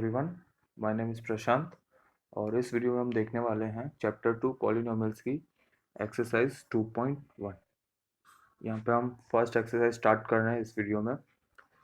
Everyone, my name is प्रशांत और इस video में हम देखने वाले हैं चैप्टर 2 पॉलिनोमियल्स की एक्सरसाइज 2.1। यहाँ पे हम फर्स्ट एक्सरसाइज स्टार्ट कर रहे हैं इस वीडियो में।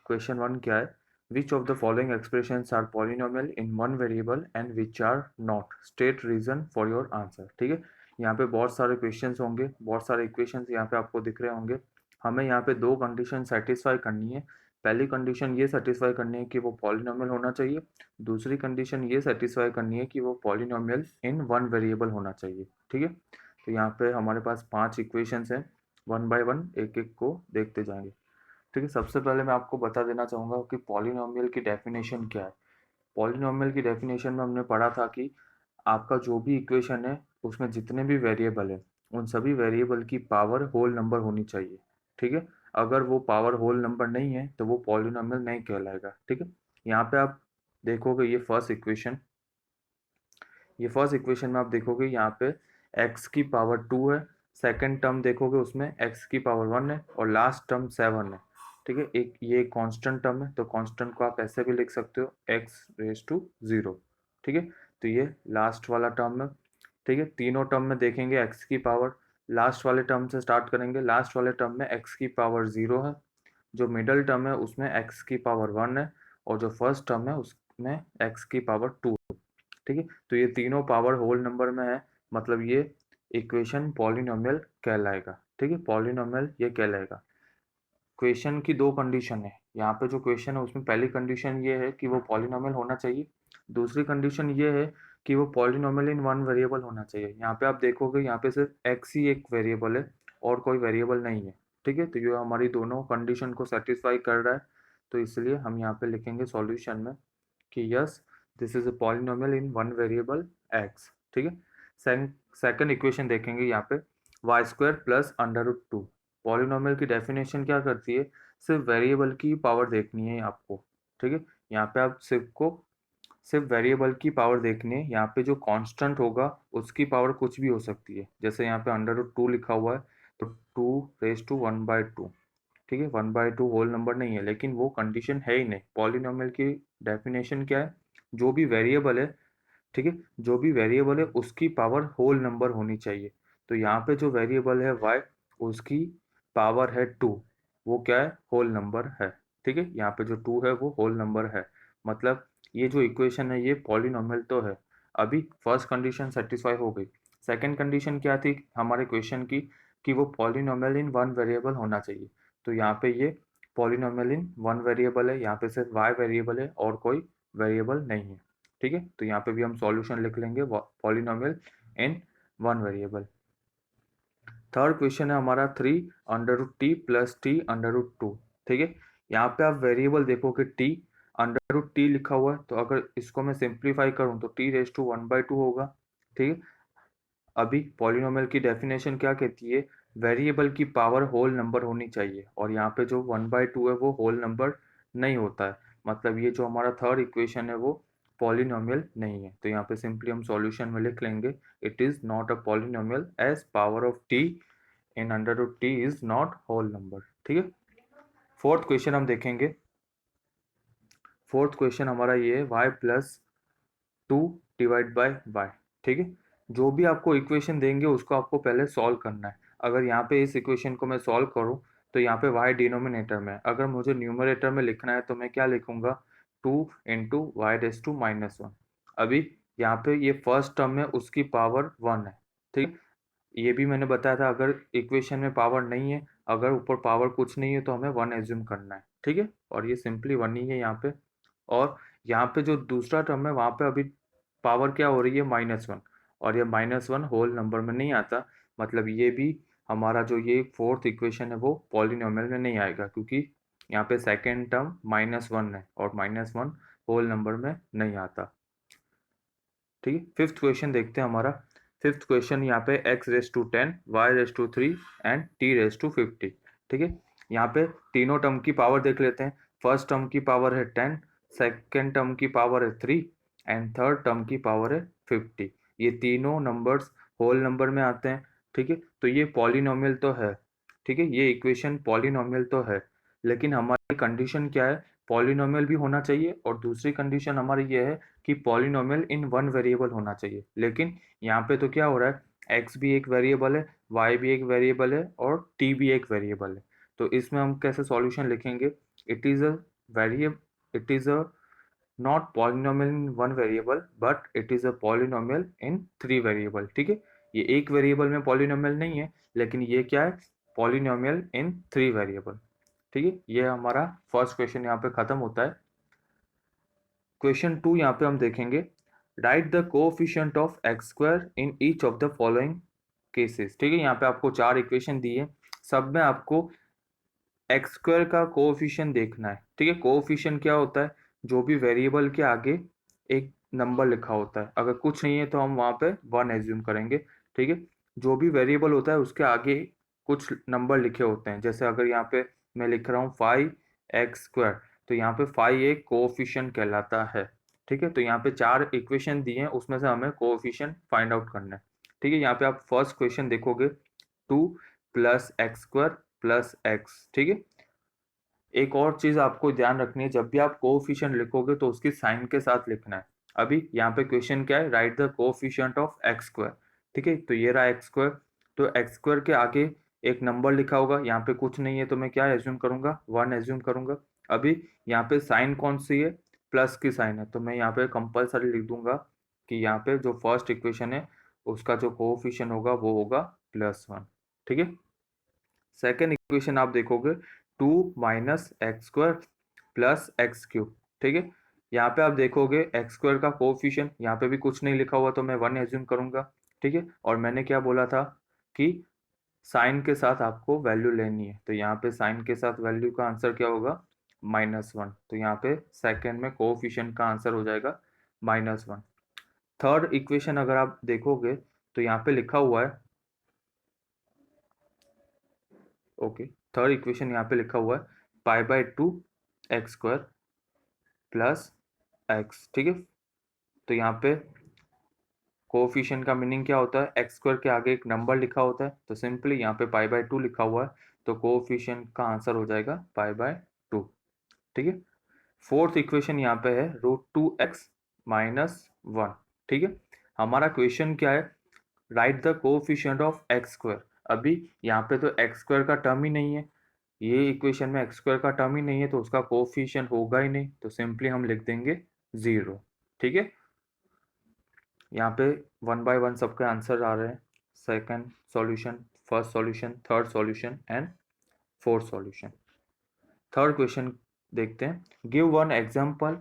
क्वेश्चन 1 क्या है? Which of the following expressions are polynomial in one variable and which are not? State reason for your answer. ठीक है, यहाँ पे बहुत सारे क्वेश्चंस होंगे, बहुत सारे इक्वेशंस यहाँ पे आपको दिख रहे होंगे। हमें यहाँ पे दो कंडीशन सेटिस्फाई करनी है। पहली कंडीशन ये सेटिस्फाई करनी है कि वो पॉलिनोमियल होना चाहिए। दूसरी कंडीशन ये सेटिस्फाई करनी है कि वो पॉलिनोमियल इन वन वेरिएबल होना चाहिए। ठीक है, तो यहाँ पे हमारे पास 5 इक्वेशंस हैं। वन बाय वन एक एक को देखते जाएंगे। ठीक है, सबसे पहले मैं आपको बता देना चाहूँगा कि पॉलिनोमियल की डेफिनेशन क्या है। पॉलिनोमियल की डेफिनेशन में हमने पढ़ा था कि आपका जो भी इक्वेशन है उसमें जितने भी वेरिएबल है उन सभी वेरिएबल की पावर होल नंबर होनी चाहिए। ठीक है, अगर वो पावर होल नंबर नहीं है तो वो पॉलिनोमियल नहीं कहलाएगा। ठीक है, यहाँ पे आप देखोगे ये फर्स्ट इक्वेशन में आप देखोगे यहाँ पे x की पावर 2 है। सेकंड टर्म देखोगे उसमें x की पावर 1 है और लास्ट टर्म 7 है। ठीक है, एक ये कांस्टेंट टर्म है तो कांस्टेंट को आप ऐसे भी लिख सकते हो x रेज टू 0। ठीक है, तो ये लास्ट वाला टर्म है। ठीक है, तीनों टर्म में देखेंगे x की पावर, लास्ट वाले टर्म से स्टार्ट करेंगे। लास्ट वाले टर्म में x की पावर 0 है, जो मिडल टर्म है उसमें x की पावर 1 है और जो फर्स्ट टर्म है उसमें x की पावर 2। ठीक है, तो ये तीनों पावर होल नंबर में है, मतलब ये इक्वेशन पॉलिनोमियल कहलाएगा। ठीक है, पॉलिनोमियल ये कहलाएगा। क्वेश्चन की दो कंडीशन है। यहाँ पे जो क्वेश्चन है उसमें पहली कंडीशन ये है कि वो पॉलिनोमियल होना चाहिए। दूसरी कंडीशन ये है कि वो पॉलिनोमियल इन वन वेरिएबल होना चाहिए। यहाँ पे आप देखोगे यहाँ पे सिर्फ x ही एक वेरिएबल है और कोई वेरिएबल नहीं है। ठीक है, तो ये हमारी दोनों कंडीशन को सेटिस्फाई कर रहा है, तो इसलिए हम यहाँ पे लिखेंगे सॉल्यूशन में कि yes this is a polynomial in one variable x। ठीक है, सेकंड इक्वेशन देखेंगे यहाँ पे y square plus under root 2। Polynomial की डेफिनेशन क्या करती है? सिर्फ वेरिएबल की पावर देखनी है आपको। ठीक है, यहाँ पे आप सिर्फ वेरिएबल की पावर देखनी है। यहाँ पे जो कांस्टेंट होगा उसकी पावर कुछ भी हो सकती है। जैसे यहाँ पे अंडर रूट 2 लिखा हुआ है तो 2 रेज टू 1/2। ठीक है, 1/2 होल नंबर नहीं है, लेकिन वो कंडीशन है ही नहीं। पॉलिनोमियल की डेफिनेशन क्या है? जो भी वेरिएबल है, ठीक है, जो भी वेरिएबल है उसकी पावर होल नंबर होनी चाहिए। तो यहाँ पे जो वेरिएबल है y, उसकी पावर है 2, वो क्या है? होल नंबर है। ठीक है, यहाँ पे जो 2 है वो होल नंबर है, मतलब ये जो इक्वेशन है ये पॉलिनोमियल तो है। अभी फर्स्ट कंडीशन सेटिस्फाई हो गई। सेकंड कंडीशन क्या थी हमारे क्वेश्चन की? कि वो पॉलिनोमियल इन वन वेरिएबल होना चाहिए। तो यहाँ पे ये पॉलिनोमियल इन वन वेरिएबल है, यहाँ पे सिर्फ y वेरिएबल है और कोई वेरिएबल नहीं है। ठीक है, तो यहाँ पे भी हम सॉल्यूशन लिख लेंगे polynomial in one variable. Third question है हमारा 3 √t प्लस t√2। ठीक है, यहाँ पे आप वेरिएबल देखोगे t, √t लिखा हुआ है, तो अगर इसको मैं सिंप्लीफाई करूँ तो t⁻1/2 होगा। ठीक है, अभी पॉलिनोमियल की डेफिनेशन क्या कहती है? वेरिएबल की पावर होल नंबर होनी चाहिए और यहाँ पे जो 1/2 है वो होल नंबर नहीं होता है, मतलब ये जो हमारा थर्ड इक्वेशन है वो पॉलिनोमियल नहीं है। तो यहाँ पे सिंपली हम सॉल्यूशन में लिख लेंगे it is not a polynomial as power of t in √t is not whole number. ठीक है, फोर्थ क्वेश्चन हम देखेंगे। फोर्थ क्वेश्चन हमारा ये है y+2 / y। ठीक है, जो भी आपको इक्वेशन देंगे उसको आपको पहले सॉल्व करना है। अगर यहाँ पे इस इक्वेशन को मैं सॉल्व करूँ तो यहाँ पे y डिनोमिनेटर में, अगर मुझे न्यूमरेटर में लिखना है तो मैं क्या लिखूंगा? 2 × y⁻⁻1। अभी यहाँ पे ये फर्स्ट टर्म है उसकी पावर 1 है। ठीक, ये भी मैंने बताया था अगर इक्वेशन में पावर नहीं है, अगर ऊपर पावर कुछ नहीं है तो हमें 1 एज्यूम करना है। ठीक है, और ये सिंपली 1 ही है यहाँ पे। और यहाँ पे जो दूसरा टर्म है वहाँ पे अभी पावर क्या हो रही है? -1, और ये -1 होल नंबर में नहीं आता, मतलब ये भी हमारा जो ये फोर्थ इक्वेशन है वो पॉलिनोमियल में नहीं आएगा, क्योंकि यहाँ पे सेकेंड टर्म -1 है और -1 होल नंबर में नहीं आता। ठीक है, फिफ्थ क्वेश्चन देखते हैं हमारा। फिफ्थ क्वेश्चन यहाँ पे x⁻10 y⁻3 एंड t⁻50। ठीक है, यहाँ पे तीनों टर्म की पावर देख लेते हैं। फर्स्ट टर्म की पावर है 10, सेकेंड टर्म की पावर है 3 एंड थर्ड टर्म की पावर है 50। ये तीनों नंबर्स होल नंबर में आते हैं। ठीक है, तो ये पॉलिनोमियल तो है। ठीक है, ये इक्वेशन पॉलिनोमियल तो है, लेकिन हमारी कंडीशन क्या है? पॉलिनोमियल भी होना चाहिए और दूसरी कंडीशन हमारी ये है कि पॉलिनोमियल इन वन वेरिएबल होना चाहिए। लेकिन यहाँ पे तो क्या हो रहा है, एक्स भी एक वेरिएबल है, वाई भी एक वेरिएबल है और टी भी एक वेरिएबल है। तो इसमें हम कैसे सॉल्यूशन लिखेंगे, it is a variable, it is a not polynomial in one variable but it is a polynomial in three variable. ठीक है, ये एक वेरिएबल में पॉलिनोमियल नहीं है, लेकिन ये क्या है, पॉलिनोमियल इन थ्री वेरिएबल। ठीक है, ये हमारा फर्स्ट क्वेश्चन यहाँ पे खत्म होता है। क्वेश्चन 2 यहाँ पे हम देखेंगे, right the coefficient of x square in each of the following cases. ठीक है, यहाँ पे आपको चार इक्वेशन दी है, सब में आपको एक्स स्क्वायर का कोएफिशिएंट देखना है। ठीक है, कोएफिशिएंट क्या होता है, जो भी वेरिएबल के आगे एक नंबर लिखा होता है, अगर कुछ नहीं है तो हम वहाँ पे वन एज्यूम करेंगे। ठीक है, जो भी वेरिएबल होता है उसके आगे कुछ नंबर लिखे होते हैं, जैसे अगर यहाँ पे मैं लिख रहा हूँ 5x², तो यहाँ पे 5 एक कोएफिशिएंट कहलाता है। ठीक है, तो यहाँ पे चार इक्वेशन दिए हैं, उसमें से हमें कोएफिशिएंट फाइंड आउट करना है। ठीक है, यहाँ पे आप फर्स्ट क्वेश्चन देखोगे 2 + x² + x। ठीक है, एक और चीज आपको ध्यान रखनी है, जब भी आप कोएफिशिएंट लिखोगे तो उसकी साइन के साथ लिखना है। अभी यहाँ पे क्वेश्चन क्या है, right the coefficient of x²। ठीक है, तो ये रहा x², तो x² के आगे एक नंबर लिखा होगा, यहाँ पे कुछ नहीं है तो मैं क्या एज्यूम करूंगा, वन एज्यूम करूंगा। अभी यहाँ पे साइन कौन सी है, प्लस की साइन है, तो मैं यहाँ पे कंपलसरी लिख दूंगा कि यहाँ पे जो फर्स्ट इक्वेशन है उसका जो कोएफिशिएंट होगा वो होगा +1। ठीक है, सेकेंड इक्वेशन आप देखोगे 2 - x² + x³। ठीक है, यहाँ पे आप देखोगे x² का कोएफिशिएंट, यहाँ पे भी कुछ नहीं लिखा हुआ तो मैं वन एज्यूम करूंगा। ठीक है, और मैंने क्या बोला था कि साइन के साथ आपको वैल्यू लेनी है, तो यहाँ पे साइन के साथ वैल्यू का आंसर क्या होगा, -1। तो यहाँ पे सेकेंड में कोएफिशिएंट का आंसर हो जाएगा -1। थर्ड इक्वेशन अगर आप देखोगे तो यहाँ पे लिखा हुआ है, ओके, थर्ड इक्वेशन यहाँ पे लिखा हुआ है π/2 x² + x। ठीक है, तो यहाँ पे कोएफिशिएंट का मीनिंग क्या होता है, x² के आगे एक नंबर लिखा होता है, तो सिंपली यहाँ पे π/2 लिखा हुआ है, तो कोएफिशिएंट का आंसर हो जाएगा π/2। ठीक है, फोर्थ इक्वेशन यहाँ पे है √2x - 1। ठीक है, हमारा क्वेश्चन क्या है, right the coefficient of x²। अभी यहाँ पे तो x² का टर्म ही नहीं है, ये इक्वेशन में x² का टर्म ही नहीं है, तो उसका कोएफिशिएंट होगा ही नहीं, तो सिंपली हम लिख देंगे 0। ठीक है, यहाँ पे वन बाय वन सबके आंसर आ रहे हैं, second solution, first solution, third solution and fourth solution. Third question देखते हैं, give one example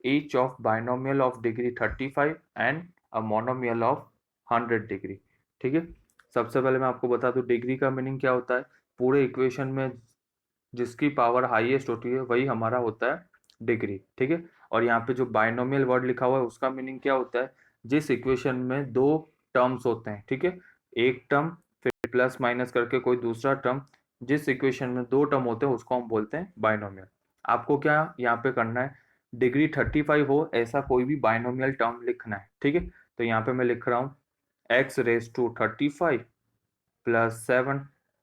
each of binomial of degree 35 and a monomial of 100 degree. ठीक है, सबसे पहले मैं आपको बता दूं डिग्री का मीनिंग क्या होता है, पूरे इक्वेशन में जिसकी पावर हाईएस्ट होती है वही हमारा होता है डिग्री। ठीक है, और यहाँ पे जो बाइनोमियल वर्ड लिखा हुआ है उसका मीनिंग क्या होता है, जिस इक्वेशन में दो टर्म्स होते हैं। ठीक है, एक टर्म फिर प्लस माइनस करके कोई दूसरा टर्म, जिस इक्वेशन में दो टर्म होते हैं उसको हम बोलते हैं बाइनोमियल। आपको क्या यहाँ पे करना है, डिग्री 35 हो ऐसा कोई भी बाइनोमियल टर्म लिखना है। ठीक है, तो यहाँ पे मैं लिख रहा हूँ x⁵35 + 7।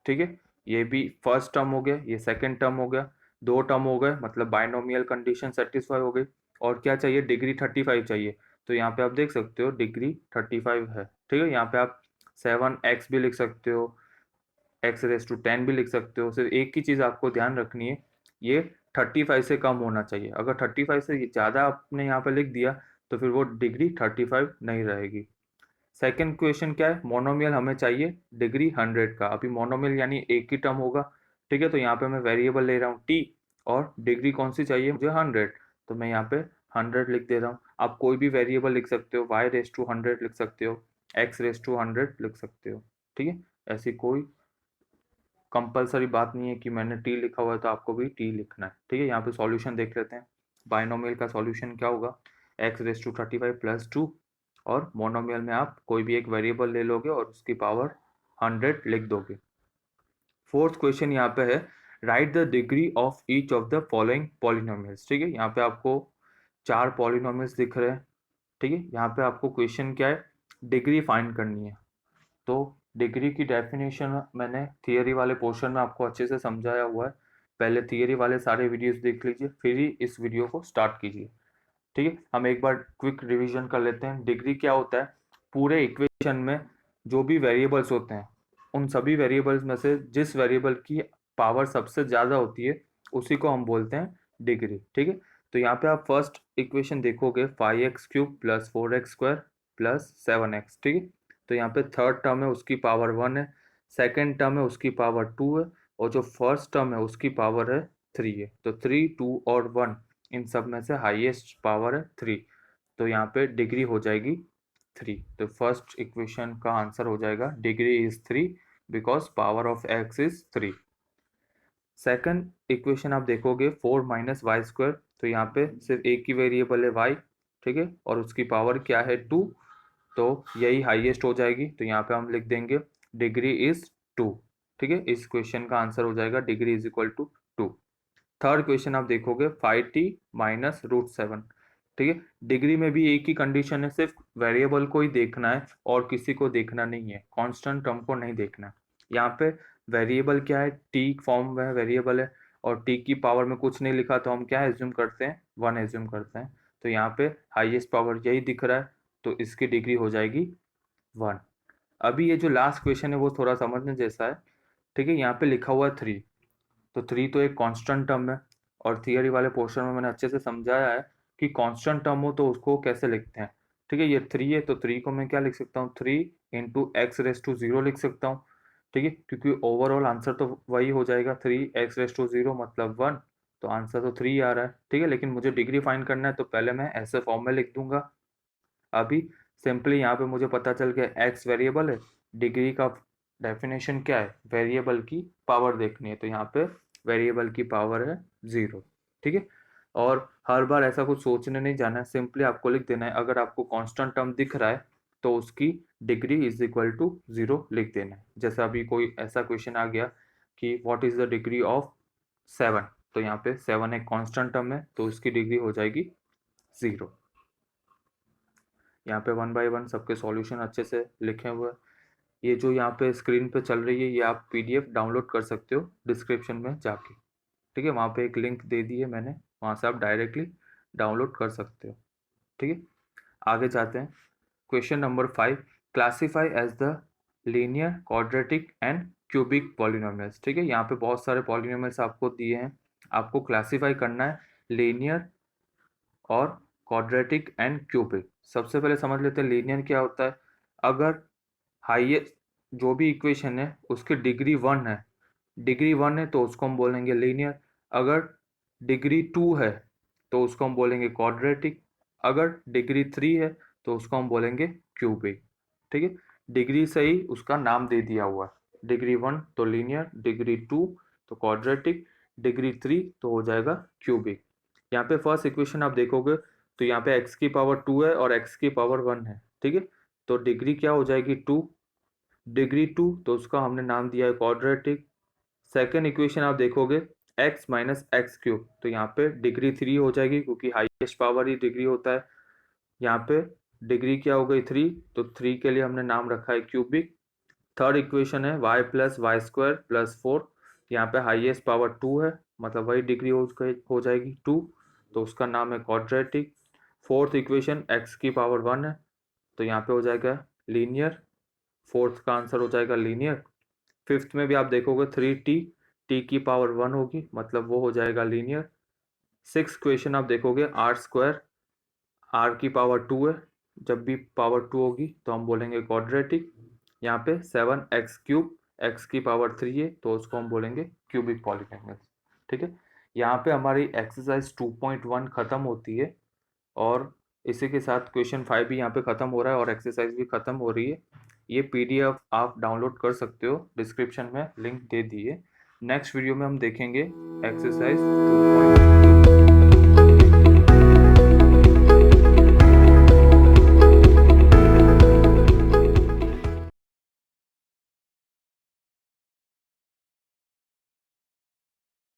ठीक है, ये भी फर्स्ट टर्म हो गया, ये सेकंड टर्म हो गया, दो टर्म हो गए, मतलब बाइनोमियल कंडीशन सेटिस्फाई हो गई। और क्या चाहिए, डिग्री 35 चाहिए, तो यहाँ पे आप देख सकते हो डिग्री 35 है। ठीक है, यहाँ पे आप 7x भी लिख सकते हो, x⁻10 भी लिख सकते हो। सिर्फ एक ही चीज़ आपको ध्यान रखनी है, ये 35 से कम होना चाहिए। अगर 35 से ज़्यादा आपने यहाँ पे लिख दिया तो फिर वो डिग्री 35 नहीं रहेगी। सेकंड क्वेश्चन क्या है, मोनोमियल हमें चाहिए डिग्री 100 का। अभी मोनोमियल यानी एक ही टर्म होगा। ठीक है, तो यहाँ पे मैं वेरिएबल ले रहा हूँ t, और डिग्री कौन सी चाहिए मुझे, 100, तो मैं यहाँ पे 100 लिख दे रहा हूँ। आप कोई भी वेरिएबल लिख सकते हो, y⁻100 लिख सकते हो, x⁻100 लिख सकते हो। ठीक है, ऐसी कोई कंपलसरी बात नहीं है कि मैंने t लिखा हुआ है तो आपको भी t लिखना है। ठीक है, यहाँ पे सॉल्यूशन देख लेते हैं, बाइनोमियल का सॉल्यूशन क्या होगा, x⁻35 + 2, और मोनोमियल में आप कोई भी एक वेरिएबल ले लोगे और उसकी पावर 100 लिख दोगे। फोर्थ क्वेश्चन यहाँ पे है, right the degree of each of the following polynomials. ठीक है, यहाँ पे आपको चार पॉलिनोमियल्स दिख रहे हैं। ठीक है, यहाँ पे आपको क्वेश्चन क्या है, डिग्री फाइंड करनी है। तो डिग्री की डेफिनेशन मैंने थियरी वाले पोर्शन में आपको अच्छे से समझाया हुआ है, पहले थियरी वाले सारे वीडियोस देख लीजिए, फिर ही इस वीडियो को स्टार्ट कीजिए। ठीक है, हम एक बार क्विक रिवीजन कर लेते हैं। डिग्री क्या होता है? पूरे इक्वेशन में जो भी वेरिएबल्स होते हैं, उन सभी वेरिएबल्स में से जिस वेरिएबल की पावर सबसे ज़्यादा होती है उसी को हम बोलते हैं डिग्री। ठीक है, तो यहाँ पे आप फर्स्ट इक्वेशन देखोगे 5x³ + 4x² + 7x। ठीक है, तो यहाँ पे थर्ड टर्म है उसकी पावर 1 है, सेकेंड टर्म है उसकी पावर 2 है, और जो फर्स्ट टर्म है उसकी पावर है 3 है। तो 3, 2 और 1 इन सब में से हाईएस्ट पावर है 3, तो यहाँ पे डिग्री हो जाएगी 3। तो फर्स्ट इक्वेशन का आंसर हो जाएगा degree is 3 because power of x is 3। Second equation आप देखोगे 4 - y², तो यहाँ पे सिर्फ एक ही वेरिएबल है y। ठीक है, और उसकी पावर क्या है 2, तो यही हाईएस्ट हो जाएगी, तो यहाँ पे हम लिख देंगे डिग्री इज 2। ठीक है, इस क्वेश्चन का आंसर हो जाएगा degree is equal to 2। Third question आप देखोगे 5t - √7। ठीक है, डिग्री में भी एक ही कंडीशन है, सिर्फ वेरिएबल को ही देखना है और किसी को देखना नहीं है, कांस्टेंट टर्म को नहीं देखना है। यहाँ पे वेरिएबल क्या है, टी फॉर्म में वेरिएबल है और टी की पावर में कुछ नहीं लिखा, तो हम क्या एज्यूम करते हैं, 1 एज्यूम करते हैं। तो यहाँ पे हाईएस्ट पावर यही दिख रहा है, तो इसकी डिग्री हो जाएगी 1। अभी ये जो लास्ट क्वेश्चन है वो थोड़ा समझने जैसा है। ठीक है, यहाँ पे लिखा हुआ है 3, तो 3 तो एक कांस्टेंट टर्म है, और थियरी वाले पोर्शन में मैंने अच्छे से समझाया है कि कांस्टेंट टर्म हो तो उसको कैसे लिखते हैं। ठीक है, ये 3 है तो 3 को मैं क्या लिख सकता हूँ, 3 × x⁻0 लिख सकता हूँ। ठीक है, क्योंकि ओवरऑल आंसर तो वही हो जाएगा, 3x⁻0 मतलब 1, तो आंसर तो 3 आ रहा है। ठीक है, लेकिन मुझे डिग्री फाइंड करना है, तो पहले मैं ऐसे फॉर्म में लिख दूंगा। अभी सिंपली यहाँ पे मुझे पता चल गया x वेरिएबल है, डिग्री का डेफिनेशन क्या है, वेरिएबल की पावर देखनी है, तो यहाँ पे वेरिएबल की पावर है 0। ठीक है, और हर बार ऐसा कुछ सोचने नहीं जाना है, सिंपली आपको लिख देना है, अगर आपको कांस्टेंट टर्म दिख रहा है तो उसकी डिग्री इज इक्वल टू 0 लिख देना है। जैसे अभी कोई ऐसा क्वेश्चन आ गया कि what is the degree of 7, तो यहाँ पे 7 एक कांस्टेंट टर्म है, तो उसकी डिग्री हो जाएगी 0। यहाँ पे 1 बाय 1 सबके सॉल्यूशन अच्छे से लिखे हुए हैं। ये जो यहाँ पे स्क्रीन पे चल रही है, ये आप पीडीएफ डाउनलोड कर सकते हो डिस्क्रिप्शन में जाके। ठीक है, वहाँ पे एक लिंक दे दी है मैंने, वहाँ से आप डायरेक्टली डाउनलोड कर सकते हो। ठीक है, आगे जाते हैं। Question number 5, classify as the linear, quadratic and cubic polynomials. ठीक है, यहाँ पे बहुत सारे पॉलिनोमियल्स आपको दिए हैं, आपको क्लासीफाई करना है लीनियर और क्वाड्रेटिक एंड क्यूबिक। सबसे पहले समझ लेते हैं लीनियर क्या होता है। अगर हाईएस्ट जो भी इक्वेशन है उसकी डिग्री 1 है, डिग्री 1 है तो उसको हम बोलेंगे लीनियर। अगर डिग्री 2 है तो उसको हम बोलेंगे क्वाड्रेटिक। अगर डिग्री 3 है तो उसको हम बोलेंगे क्यूबिक। ठीक है, डिग्री से ही उसका नाम दे दिया हुआ है, डिग्री 1 तो लीनियर, डिग्री 2 तो क्वाड्रेटिक, डिग्री 3 तो हो जाएगा क्यूबिक। यहाँ पे फर्स्ट इक्वेशन आप देखोगे तो यहाँ पे x की पावर 2 है और x की पावर 1 है। ठीक है, तो डिग्री क्या हो जाएगी 2, डिग्री 2 तो उसका हमने नाम दिया है क्वाड्रेटिक। सेकेंड इक्वेशन आप देखोगे x - x³, तो यहाँ पे डिग्री 3 हो जाएगी क्योंकि हाईएस्ट पावर ही डिग्री होता है। यहाँ पे डिग्री क्या हो गई 3, तो 3 के लिए हमने नाम रखा है क्यूबिक। थर्ड इक्वेशन है y + y² + 4, यहाँ पे हाईएस्ट पावर 2 है, मतलब वही डिग्री हो जाएगी 2, तो उसका नाम है क्वाड्रेटिक। फोर्थ इक्वेशन x की पावर 1 है, तो यहाँ पे हो जाएगा लीनियर, फोर्थ का आंसर हो जाएगा लीनियर। फिफ्थ में भी आप देखोगे 3t, t की पावर 1 होगी, मतलब वो हो जाएगा लीनियर। सिक्स क्वेश्चन आप देखोगे r², r की पावर 2 है, जब भी पावर 2 होगी तो हम बोलेंगे क्वाड्रेटिक। यहाँ पे 7x³ x की पावर 3 है, तो उसको हम बोलेंगे क्यूबिक पॉलीनोमियल। ठीक है, यहाँ पे हमारी एक्सरसाइज 2.1 खत्म होती है, और इसी के साथ क्वेश्चन 5 भी यहाँ पे ख़त्म हो रहा है और एक्सरसाइज भी ख़त्म हो रही है। ये पीडीएफ आप डाउनलोड कर सकते हो, डिस्क्रिप्शन में लिंक दे दिए। नेक्स्ट वीडियो में हम देखेंगे एक्सरसाइज 2.2।